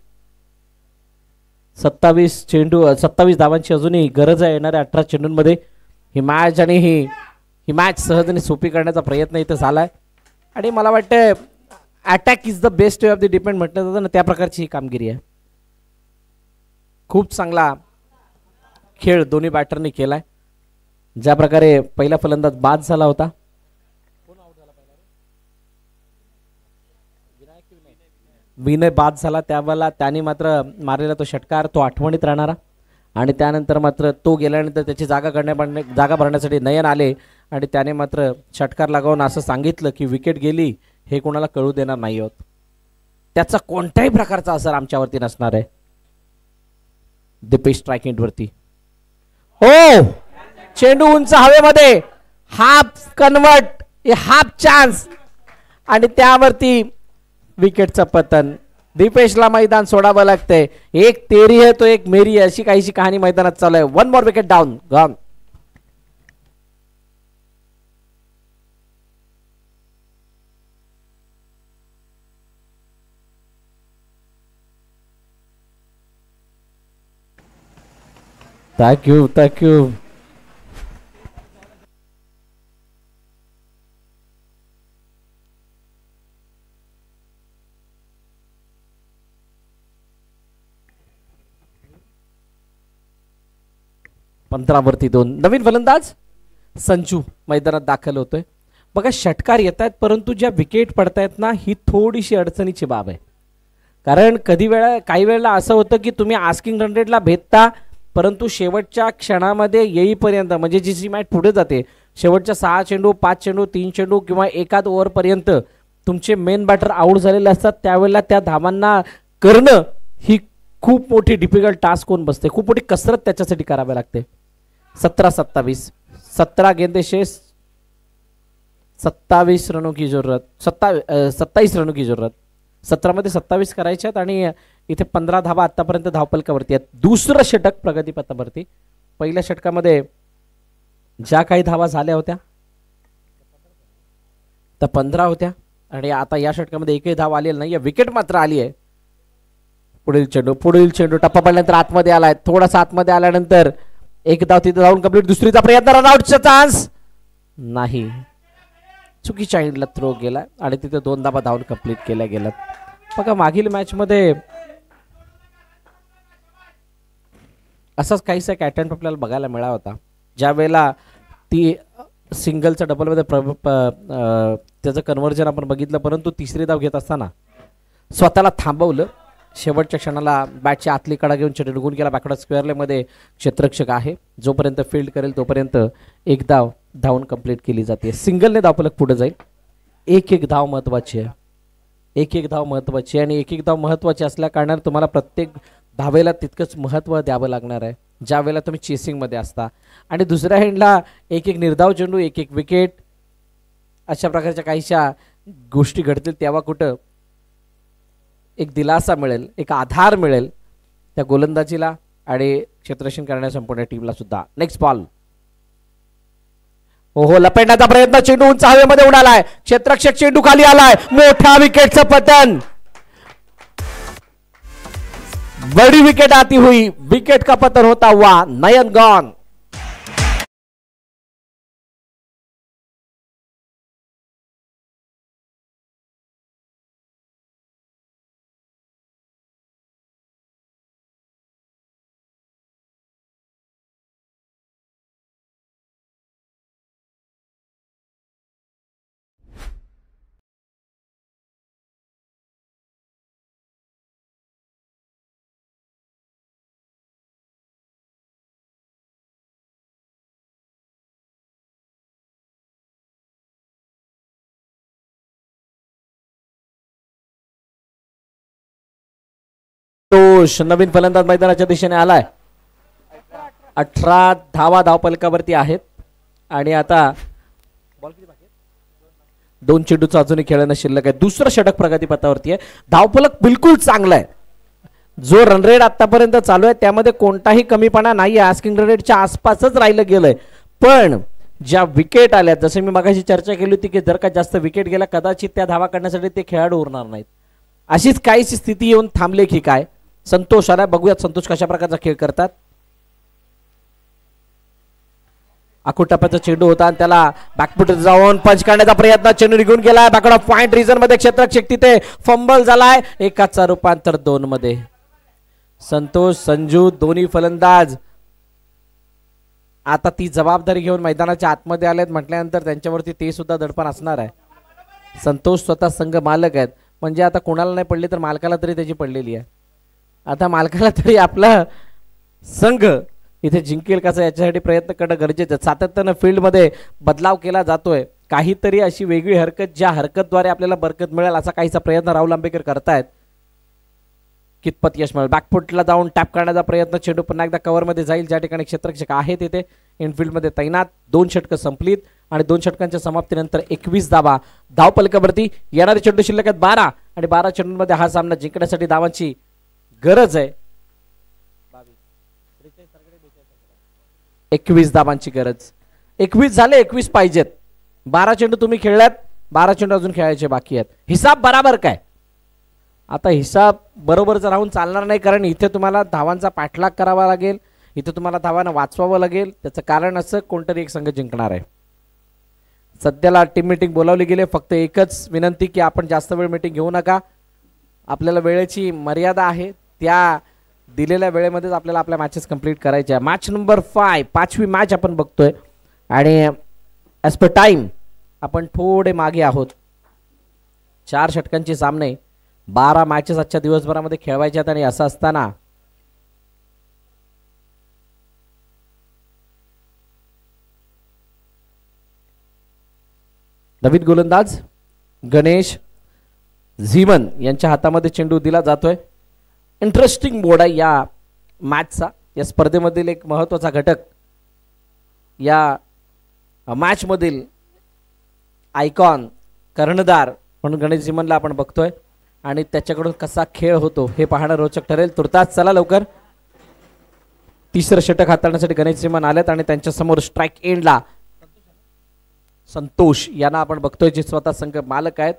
27 धावांची अजूनही गरज आहे येणाऱ्या 18 चेंडूंमध्ये. ही मॅच आणि ही मॅच सहजने सोपी करण्याचा प्रयत्न इथं झालाय आणि मला वाटतं attack is the best way of the depend म्हटलं जातं ना, त्या प्रकारची ही कामगिरी आहे. खूप चांगला खेळ दोन्ही बॅटरनी केलाय. ज्या प्रकारे पहिला फलंदाज बाद झाला होता, विनय बाद झाला, त्यावेळेला त्याने मात्र मारलेला तो षटकार तो आठवणीत राहणारा आणि त्यानंतर मात्र तो गेल्यानंतर त्याची जागा भरण्यासाठी नयन आले आणि त्याने मात्र षटकार लगावून असं सांगितलं की विकेट गेली हे कोणाला कळू देणार नाही आहोत. त्याचा कोणत्याही प्रकारचा असर आमच्यावरती नसणार आहे. दीपेश स्ट्राईक एंडवरती. ओ चेंडू उंच हवेमध्ये, हाफ कन्वर्ट, हाफ चान्स आणि त्यावरती विकेटचं पतन. दीपेशला मैदान सोडावं लागतंय. एक तेरी है तो एक मेरी है अशी काहीशी कहाणी मैदानात चालू आहे. 1 more wicket down. Gone. Thank you. 15 वरती 2. नवीन फलंदाज संजू मैदानात दाखल होतोय. बघा षटकार येत आहेत परंतु ज्या विकेट पडतायत ना ही थोडीशी अडचणीची बाब आहे. कारण काही वेळेला असं होतं की तुम्ही आस्किंग रन रेटला भेटता परंतु शेवटच्या क्षणामध्ये येईपर्यंत म्हणजे जी मॅच पुढे जाते शेवटच्या 6 चेंडू 5 चेंडू 3 चेंडू किंवा एकाद ओव्हरपर्यंत तुमचे मेन बॅटर आऊट झालेले असतात. त्यावेळेला त्या धावांना करणं ही खूप मोठी डिफिकल्ट टास्क होऊन बसते. खूप मोठी कसरत त्याच्यासाठी करावी लागते. 17-27. 17 गेंदे शेष, 27 रनों की जरूरत. 27 रनों की जरूरत. 17 मध्ये 27 करायचे आहेत आणि इथे 15 धावा आतापर्यंत धावपलकावरती आहेत. दुसरं षटक प्रगतीपथावरती. पहिल्या षटकामध्ये ज्या काही धावा झाल्या होत्या त्या 15 होत्या आणि आता या षटकामध्ये एकही धाव आलेली नाही. विकेट मात्र आली आहे. पुढील चेंडू टप्पा पडल्यानंतर आतमध्ये आलाय. थोडासा आतमध्ये आल्यानंतर एक धाव तिथे जाऊन कंप्लीट. दुसरीचा प्रयत्न, रनआउटचा चान्स नाही. चुकीच्या एंडला थ्रो गेला आणि तिथे 2 धावा धावून कंप्लीट केल्या गेल्यात. बघा मागील मॅच मध्ये असाच काहीसा एक अटेम्प्ट आपल्याला बघायला मिळाला होता. ज्या वेळेला ती सिंगलचं डबलमध्ये त्याचं कन्व्हर्जन आपण बघितलं परंतु तिसरी धाव घेत असताना स्वतःला थांबवलं. शेवटच्या क्षणाला बॅटच्या आतली कडा घेऊन चेंडू निघून गेला. बॅकवर्ड स्क्वेअरमध्ये क्षेत्ररक्षक आहे. जोपर्यंत फील्ड करेल तोपर्यंत एक धाव धावून कंप्लीट केली जाते. सिंगलने धावफलक पुढे जाईल. एक धाव महत्वाची आहे. एक धाव महत्वाची आहे आणि एक धाव महत्वाची असल्या कारणाने तुम्हाला प्रत्येक धावेला तितकंच महत्त्व द्यावं लागणार आहे ज्या वेळेला तुम्ही चेसिंगमध्ये असता. आणि दुसऱ्या हँडला एक निर्धाव चेंडू, एक विकेट अशा प्रकारच्या काहीशा गोष्टी घडतील तेव्हा कुठं एक दिलासा मिळेल, एक आधार मिळेल त्या गोलंदाजीला आणि क्षेत्ररक्षण करणाऱ्या संपूर्ण टीमला सुद्धा. Next ball. हो लपेटण्याचा प्रयत्न. चेंडू उंच हवेमध्ये उडालाय. क्षेत्ररक्षक चेंडू खाली आलाय. मोठ्या विकेटचं पतन. बड़ी विकेट आती हुई. विकेट का पतन होता हुआ. नयन गॉन. नवीन फलंदाज मैदानाच्या दिशेने आलाय. 18 धावा धावपलकावरती आहेत आणि आता 2 चेंडूचं अजूनही खेळणं शिल्लक आहे. दुसरं षटक प्रगतीपथावरती आहे. धावफलक बिलकुल चांगला आहे. जो रन रेट आतापर्यंत चालू आहे त्यामध्ये कोणताही कमीपणा नाही आहे. आस्किंग रन रेटच्या आसपासच राहिलं गेलंय. पण ज्या विकेट आल्या, जसं मी मगाशी चर्चा केली होती की जर का जास्त विकेट गेला कदाचित त्या धावा काढण्यासाठी ते खेळाडू उरणार नाहीत. अशीच काहीशी स्थिती येऊन थांबले की काय. संतोष आला, बघूयात संतोष कशा प्रकारचा खेळ करतात. आखूड टप्प्याचा चेंडू होता आणि त्याला बॅकफुट जाऊन पंच करण्याचा प्रयत्न, चेंडू निघून गेलाय बॅकवर्ड ऑफ पॉइंट रिजन मध्ये. क्षेत्ररक्षक तिथे फंबल झालाय. एकाचा रूपांतर 2 मध्ये. संतोष, संजू दोन्ही फलंदाज आता ती जबाबदारी घेऊन मैदानाच्या आतमध्ये आलेत म्हटल्यानंतर त्यांच्यावरती ते सुद्धा दडपण असणार आहे. संतोष स्वतः संघ मालक आहेत, म्हणजे आता कोणाला नाही पडली तर मालकाला तरी त्याची पडलेली आहे. आता मालकाला तरी आपला संघ इथे जिंकेल कसं याच्यासाठी प्रयत्न करणं गरजेचं आहे. सातत्यानं फील्डमध्ये बदलाव केला जातोय. काहीतरी अशी वेगळी हरकत, ज्या हरकतद्वारे आपल्याला बरकत मिळेल असा काहीसा प्रयत्न राहुल आंबेकर करतायत. कितपत यश मिळेल. बॅकफुटला जाऊन टॅप करण्याचा प्रयत्न, चेंडू पुन्हा एकदा कव्हरमध्ये जाईल. ज्या ठिकाणी क्षेत्ररक्षक आहे तिथे इनफिल्डमध्ये तैनात. 2 षटकं संपलीत आणि 2 षटकांच्या समाप्तीनंतर 21 धावा धावपलकावरती. येणारे चेंडू शिल्लक आहेत 12 आणि 12 चेंडूंमध्ये हा सामना जिंकण्यासाठी धावांची गरज आहे. 21 धावांची गरज. 21 झाले, 21 पाहिजेत. 12 चेंडू तुम्ही खेळल्यात, 12 चेंडू अजून खेळायचे बाकी आहेत. हिसाब बराबर काय. आता हिसाब बरोबरच राहून चालणार नाही, कारण इथे तुम्हाला धावांचा पाठलाग करावा लागेल. इथे तुम्हाला धावांना वाचवावं लागेल. त्याचं कारण असं कोणतरी एक संघ जिंकणार आहे. सध्याला टीम मीटिंग बोलावली गेली. फक्त एकच विनंती की आपण जास्त वेळ मीटिंग घेऊ नका. आपल्याला वेळेची मर्यादा आहे. त्या दिलेल्या वेळेमध्येच आपल्याला आपल्या मॅचेस कंप्लीट करायच्या. मॅच नंबर 5, 5वी मॅच आपण बघतोय आणि ॲज पर टाइम आपण थोडे मागे आहोत. 4 षटकांचे सामने, 12 मॅचेस आजच्या दिवसभरामध्ये खेळवायचे आहेत. आणि असं असताना नवीन गोलंदाज गणेश झीमन यांच्या हातामध्ये चेंडू दिला जातोय. इंटरेस्टिंग मोड आहे या मॅचचा. या स्पर्धेमधील एक महत्त्वाचा घटक, या मॅचमधील आयकॉन कर्णधार म्हणून गणेश झीमनला आपण बघतोय आणि त्याच्याकडून कसा खेळ होतो हे पाहणं रोचक ठरेल. तुर्तास चला लवकर. 3रं षटक हाताळण्यासाठी गणेश झीमन आलेत आणि त्यांच्या समोर स्ट्राईक एंडला संतोष यांना आपण बघतोय, जे स्वतः संघ मालक आहेत.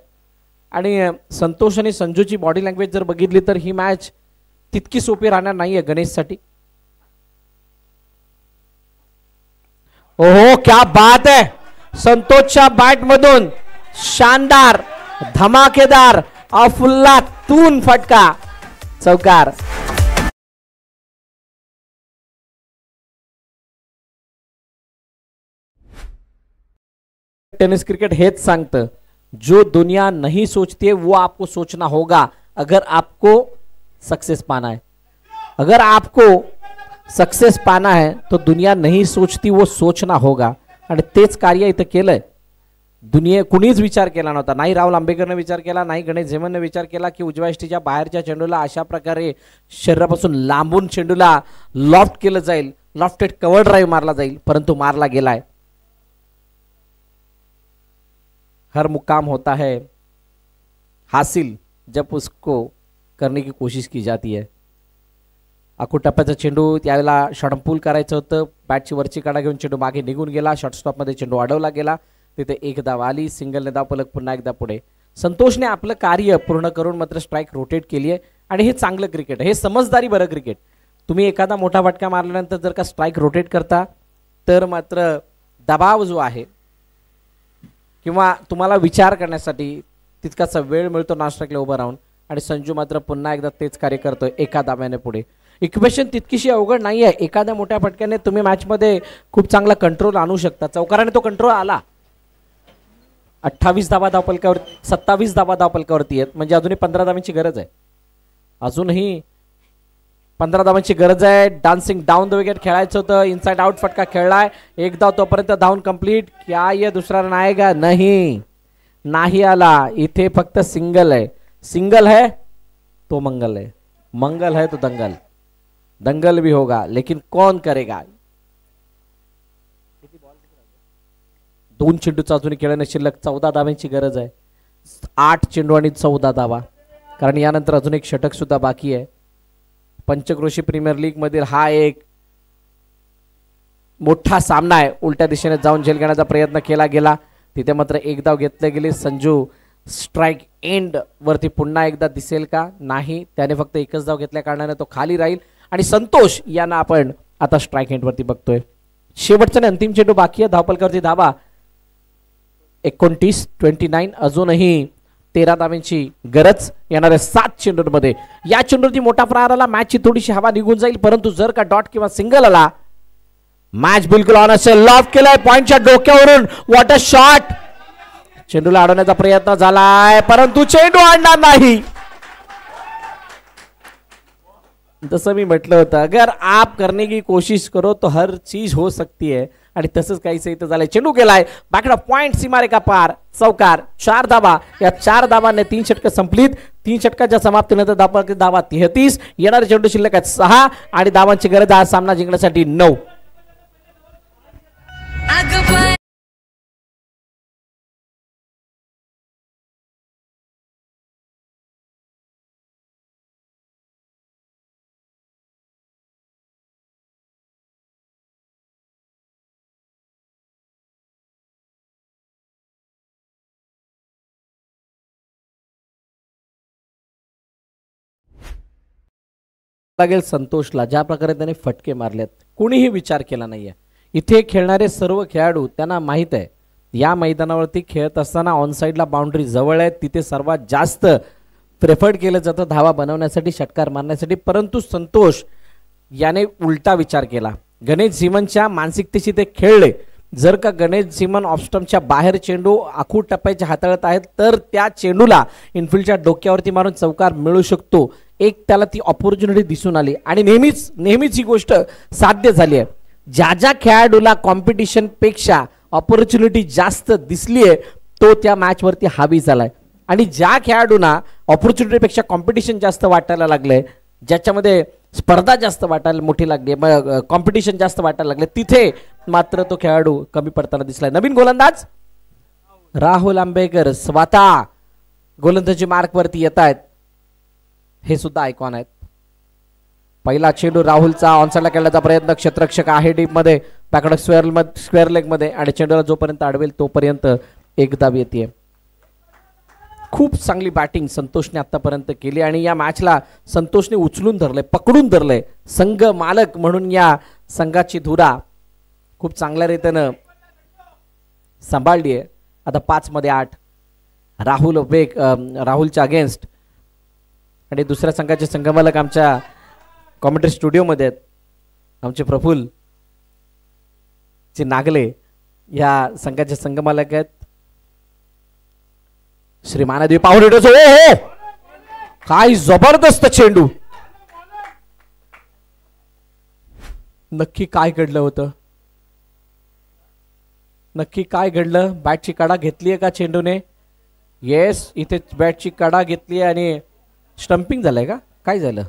आणि संतोष आणि संजूची बॉडी लँग्वेज जर बघितली तर ही मॅच तितकी सोपी राहणार नाहीये गणेशसाठी. ओहो क्या बात आहे. संतोषच्या बॅट मधून शानदार धमाकेदार अफुल्लातून फटका, चौकार. टेनिस क्रिकेट हेच सांगतं, जो दुनिया नहीं सोचती है वो आपको सोचना होगा अगर आपको सक्सेस पाना है. अगर आपको सक्सेस पाना है तो दुनिया नहीं सोचती, वो सोचना होगा. आणि तेच कार्य इथं केलंय. दुनिया कुणीच विचार केला नव्हता. नाही राहुल आंबेकरने विचार केला, नाही गणेश झीमनने विचार केला की उजव्या यष्टीच्या बाहेरच्या चेंडूला अशा प्रकारे शरीरापासून लांबून चेंडूला लॉफ्ट केलं जाईल, लॉफ्टेड कव्हर ड्राईव्ह मारला जाईल, परंतु मारला गेलाय. हर मुकाम होता है हासिल जब उसको करने की कोशिश की जाती है. आखूड टप्प्याचा चेंडू त्यावेळेला शॉर्टपूल करायचं होतं. बॅटची वरची काढा घेऊन चेंडू मागे निघून गेला. शॉर्टस्टॉपमध्ये चेंडू अडवला गेला. तिथे 1 धाव आली. सिंगलने धाव फलक पुन्हा एकदा पुढे. संतोषने आपलं कार्य पूर्ण करून मात्र स्ट्राईक रोटेट केली आहे आणि हे चांगलं क्रिकेट आहे. हे समजदारी बरं क्रिकेट. तुम्ही एखादा मोठा फटका मारल्यानंतर जर का स्ट्राईक रोटेट करता तर मात्र दबाव जो आहे किंवा तुम्हाला विचार करण्यासाठी तितकासा वेळ मिळतो नास्ट्राईकला उभं राहून. आणि संजू मात्र पुन्हा एकदा तेच कार्य करतोय 1 धाव्याने पुढे. इक्वेशन तितकीशी अवघड नाही आहे. एखाद्या मोठ्या फटक्याने तुम्ही मॅचमध्ये खूप चांगला कंट्रोल आणू शकता. चौकाराने तो कंट्रोल आला. 28 धावा धावपलकावर, 27 धावा धावपलकावरती आहेत. म्हणजे अजूनही 15 धावांची गरज आहे. अजूनही 15 धावांची गरज आहे. डान्सिंग डाऊन द विकेट खेळायचं होतं. इनसाइड आउट फटका खेळलाय. 1 धाव तोपर्यंत धावून कंप्लीट. क्या ये दुसरा रन आएगा? नाही आला. इथे फक्त सिंगल आहे. सिंगल है तो मंगल है, मंगल है तो दंगल. दंगल भी होगा लेकिन कौन करेगा. 2 चेंडूचा अजूनही खेळणे शिल्लक, 14 धावांची गरज आहे. 8 चेंडू आणि 14 धावा, कारण यानंतर अजून एक षटक सुद्धा बाकी आहे. पंचक्रोशी प्रीमियर लीग मधील हा एक मोठा सामना आहे. उलट्या दिशेने जाऊन झेल घेण्याचा प्रयत्न केला गेला, तिथे मात्र एक धाव घेतले गेले. संजू स्ट्राईक एंड वरती पुन्हा एकदा दिसेल का? नाही, त्याने फक्त एकच धाव घेतल्या कारणाने तो खाली राहील. आणि संतोष यांना आपण आता स्ट्राईक एंड वरती बघतोय. शेवटचा आणि अंतिम चेंडू बाकी आहे. धावपलकावरती धावा 29 अजूनही 13 धावांची गरज येणाऱ्या 7 चेंडूंमध्ये. या चेंडूवरती मोठा प्रहार आला, मॅचची थोडीशी हवा निघून जाईल, परंतु जर का डॉट किंवा सिंगल आला, मॅच बिलकुल ऑन असेल. लॉफ केलाय पॉइंटच्या डोक्यावरून, व्हॉट अ शॉट. चेंडूला अडवण्याचा प्रयत्न झालाय, परंतु चेंडू आणणार नाही. जसं मी म्हटलं होतं, अगर आप करने की कोशिश करो तो हर चीज हो सकती है, आणि तसंच काहीच इथं झालंय. चेंडू गेलाय बॅकडा पॉइंट, सीमारेखा पार, चौकार. 4 धावा. या 4 धावांनी 3 षटकं संपलीत. 3 षटकाच्या समाप्तीनंतर धावा 33. येणारे चेंडू शिल्लक आहेत 6 आणि धावांची गरज हा सामना जिंकण्यासाठी 9. लागेल संतोषला, ज्या प्रकारे त्याने फटके मारलेत कोणीही विचार केला नाहीये. इथे खेळणारे सर्व खेळाडू त्यांना माहित आहे, या मैदानावरती खेळत असताना ऑन साईडला बाउंड्री जवळ आहे, तिथे सर्वात जास्त प्रेफर्ड केलं जातं धावा बनवण्यासाठी, षटकार मारण्यासाठी. परंतु संतोष याने उलटा विचार केला. गणेश झिमनच्या मानसिकतेशी ते खेळले. जर का गणेश झिमन ऑफस्टम्पच्या बाहेर चेंडू आखूड टप्प्याचे हाताळत आहेत, तर त्या चेंडूला इनफिल्डच्या डोक्यावरती मारून चौकार मिळू शकतो. एक त्याला ती ऑपॉर्च्युनिटी दिसून आली आणि नेहमीच ही गोष्ट साध्य झाली आहे. ज्या खेळाडूला कॉम्पिटिशन पेक्षा ऑपॉर्च्युनिटी जास्त दिसली आहे, तो त्या मॅच वरती हावी झालाय. आणि ज्या खेळाडूंना ऑपॉर्च्युनिटी पेक्षा कॉम्पिटिशन जास्त वाटायला लागलंय, ज्याच्यामध्ये स्पर्धा जास्त वाटायला मोठी लागली, कॉम्पिटिशन जास्त वाटायला लागले, तिथे मात्र तो खेळाडू कमी पडताना दिसलाय. नवीन गोलंदाज राहुल आंबेकर स्वतः गोलंदाजी मार्क वरती येत आहेत. हे सुद्धा आयकॉन आहेत. पहिला चेंडू राहुलचा ऑनसाइडला खेळण्याचा प्रयत्न, क्षेत्ररक्षक आहे डीप मध्ये, पॅकडक स्क्वेअर लेग मध्ये, आणि चेंडूला जोपर्यंत अडवेल तोपर्यंत एक धाव येते. खूप चांगली बॅटिंग संतोषने आतापर्यंत केली आणि या मॅचला संतोषने उचलून धरले, पकडून धरले. संघ मालक म्हणून या संघाची धुरा खूप चांगल्या रीतीनं सांभाळली आहे. आता 5 मध्ये 8 राहुलच्या अगेन्स्ट. आणि दुसऱ्या संघाचे संघमालक आमच्या कॉमेंट्री स्टुडिओमध्ये आहेत, आमचे प्रफुल्ल जे नागले या संघाचे संघमालक आहेत. Shri Mandevi power hitters. हो, काय जबरदस्त चेंडू. नक्की काय घडलं होतं, नक्की काय घडलं? बॅटची कडा घेतलीये का चेंडूने? येस, इथे बॅटची कडा घेतली आणि स्टंपिंग झालंय का? काय झालं?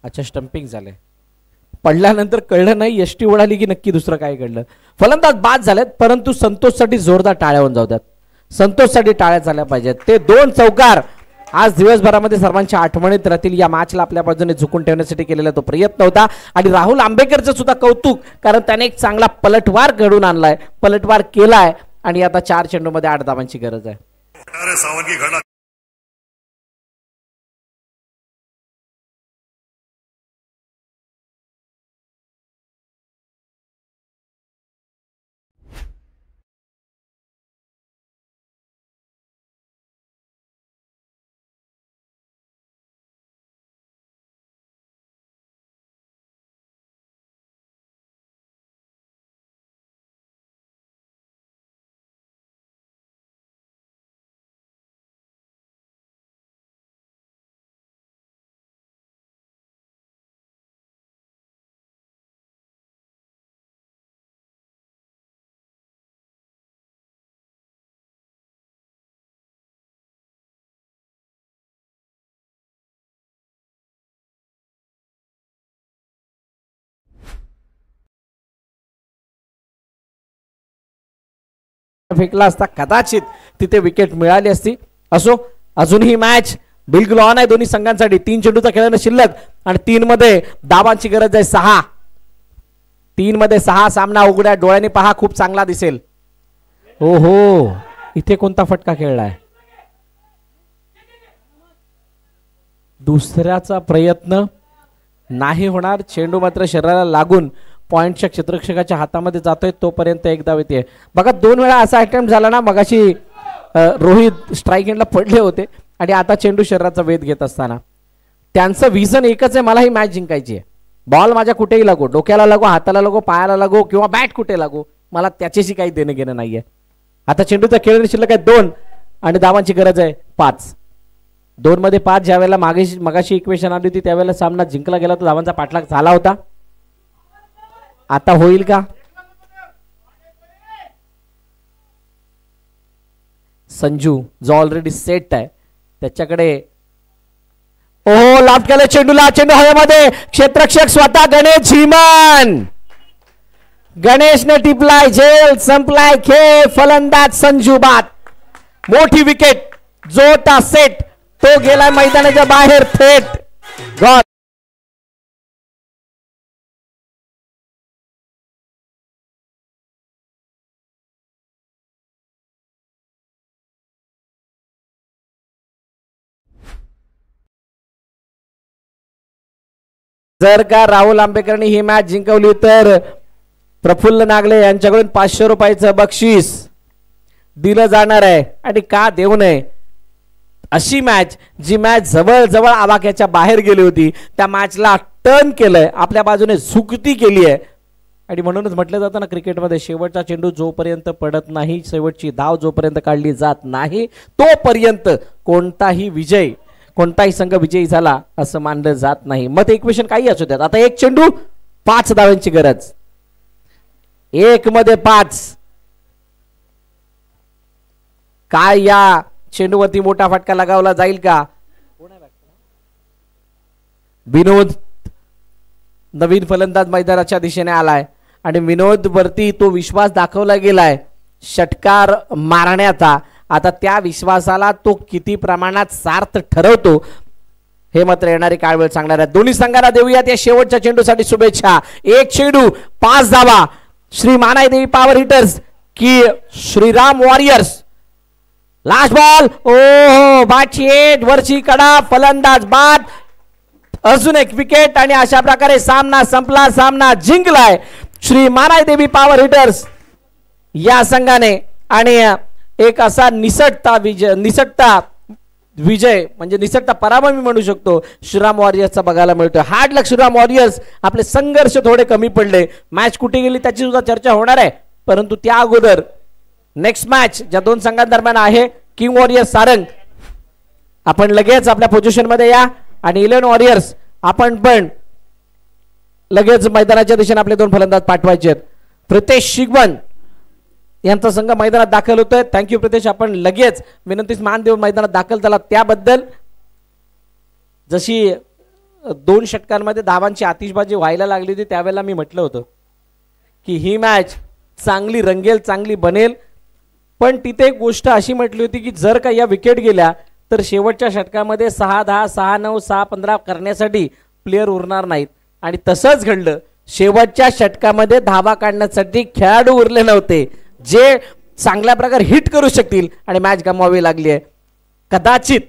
अच्छा, स्टंपिंग झालंय. पडल्यानंतर कळलं नाही, यष्टी उडाली की नक्की दुसरं काय घडलं. फलंदाज बाद झालेत, परंतु संतोषसाठी जोरदार टाळ्या होऊन जाऊ द्यात. संतोषसाठी टाळ्या झाल्या पाहिजेत. ते 2 चौकार आज दिवसभरामध्ये सर्वांच्या आठवणीत राहतील. या मॅचला आपल्या बाजूने झुकून ठेवण्यासाठी केलेला तो प्रयत्न होता. आणि राहुल आंबेकरचं सुद्धा कौतुक, कारण त्याने एक चांगला पलटवार घडून आणलाय, पलटवार केलाय आणि आता 4 चेंडूमध्ये 8 धावांची गरज आहे. फेकला असता कदाचित तिथे विकेट मिळाली असती. असो, अजूनही मॅच बिलकुल ऑन आहे दोन्ही संघांसाठी. 3 चेंडूचा खेळणं शिल्लक आणि 3 मध्ये धावांची गरज आहे 6. 3 मध्ये 6. सामना उघड्या डोळ्यांनी पहा, खूप चांगला दिसेल. हो हो, इथे कोणता फटका खेळलाय? दुसऱ्याचा प्रयत्न नाही होणार. चेंडू मात्र शरीराला लागून पॉइंटच्या क्षेत्ररक्षकाच्या हातामध्ये जातोय, तोपर्यंत एक धाव येते. बघा 2 वेळा असा अटेम्प्ट झाला ना मगाशी. रोहित स्ट्राईक एंडला पडले होते आणि आता चेंडू शरीराचा वेध घेत असताना त्यांचं विजन एकच आहे, मला ही मॅच जिंकायची आहे. बॉल माझ्या कुठेही लागो, डोक्याला लागो, हाताला लागो, पायाला लागो किंवा बॅट कुठे लागो, मला त्याच्याशी काही देणं घेणं नाहीये. आता चेंडूचा खेळ शिल्लक आहे 2 आणि धावांची गरज आहे 5. 2 मध्ये 5. ज्या वेळेला मगाशी इक्वेशन आली होती त्यावेळेला सामना जिंकला गेला, तो धावांचा पाठलाग झाला होता. आता होईल का? संजू जो ऑलरेडी सेट आहे त्याच्याकडे ओहो लाभ केलं चेंडूला. चेंडू हवेमध्ये, क्षेत्ररक्षक स्वतः गणेश झीमन. गणेशने टिपलाय, झेल संपलाय खेळ. फलंदाज संजू बाद. मोठी विकेट, जोटा सेट, तो गेलाय मैदानाच्या बाहेर थेट. गॉल. जर का राहुल आंबेकरनी ही मॅच जिंकवली तर प्रफुल्ल नागले यांच्याकडून 500 रुपयाचं बक्षीस दिलं जाणार आहे. आणि का देऊ नये? अशी मॅच जी मॅच जवळ आवाक्याच्या बाहेर गेली होती त्या मॅचला टर्न केलंय, आपल्या बाजूने झुकती केली आहे. आणि म्हणूनच म्हटलं जातं ना क्रिकेटमध्ये, शेवटचा चेंडू जोपर्यंत पडत नाही, शेवटची धाव जोपर्यंत काढली जात नाही, तोपर्यंत कोणताही संघ विजयी झाला असं मानलं जात नाही. मग इक्वेशन काही असू द्यात. आता 1 चेंडू 5 धावांची गरज. 1 मध्ये 5. काय या चेंडूवरती मोठा फटका लगावला जाईल का? विनोद नवीन फलंदाज मैदानाच्या दिशेने आलाय आणि विनोद वरती तो विश्वास दाखवला गेलाय षटकार मारण्याचा. आता त्या विश्वासाला तो किती प्रमाणात सार्थ ठरवतो हे मात्र येणारी काळ वेळ सांगणार आहे. दोन्ही संघांना देऊयात या शेवटच्या चेंडूसाठी शुभेच्छा. 1 चेंडू 5 धावा. श्री मानाई देवी पॉवर हिटर्स की श्रीराम वॉरियर्स. Last ball. ओहो, बाटशेट वरची कडा, फलंदाज बाद. अजून एक विकेट आणि अशा प्रकारे सामना संपला. सामना जिंकलाय श्री मानाई देवी पॉवर हिटर्स या संघाने. आणि एक असा निसटता विजय म्हणजे निसटता पराभव मी म्हणू शकतो श्रीराम वॉरियर्सचा बघायला मिळतोय. हार्ड लक श्रीराम वॉरियर्स. आपले संघर्ष थोडे कमी पडले. मॅच कुठे गेली त्याची सुद्धा चर्चा होणार आहे, परंतु त्या अगोदर नेक्स्ट मॅच ज्या 2 संघांदरम्यान आहे, किंग वॉरियर्स सारंग, आपण लगेच आपल्या पोझिशन मध्ये या. आणि 11 वॉरियर्स आपण पण लगेच मैदानाच्या दिशेने आपले 2 फलंदाज पाठवायचे आहेत. प्रितेश शिगवन यांचा संघ मैदानात दाखल होतोय. थँक्यू प्रितेश, आपण लगेच विनंतीस मान देऊन मैदानात दाखल झाला त्याबद्दल. जशी 2 षटकांमध्ये धावांची आतिषबाजी व्हायला लागली होती त्यावेळेला मी म्हटलं होतं की ही मॅच चांगली रंगेल, चांगली बनेल. पण तिथे एक गोष्ट अशी म्हटली होती की जर का या विकेट गेल्या तर शेवटच्या षटकामध्ये 6-10, 6-9, 6-15 करण्यासाठी प्लेयर उरणार नाहीत. आणि तसंच घडलं. शेवटच्या षटकामध्ये धावा काढण्यासाठी खेळाडू उरले नव्हते जे चांगल्या प्रकारे हिट करू शकतील आणि मॅच गमवावी लागली आहे. कदाचित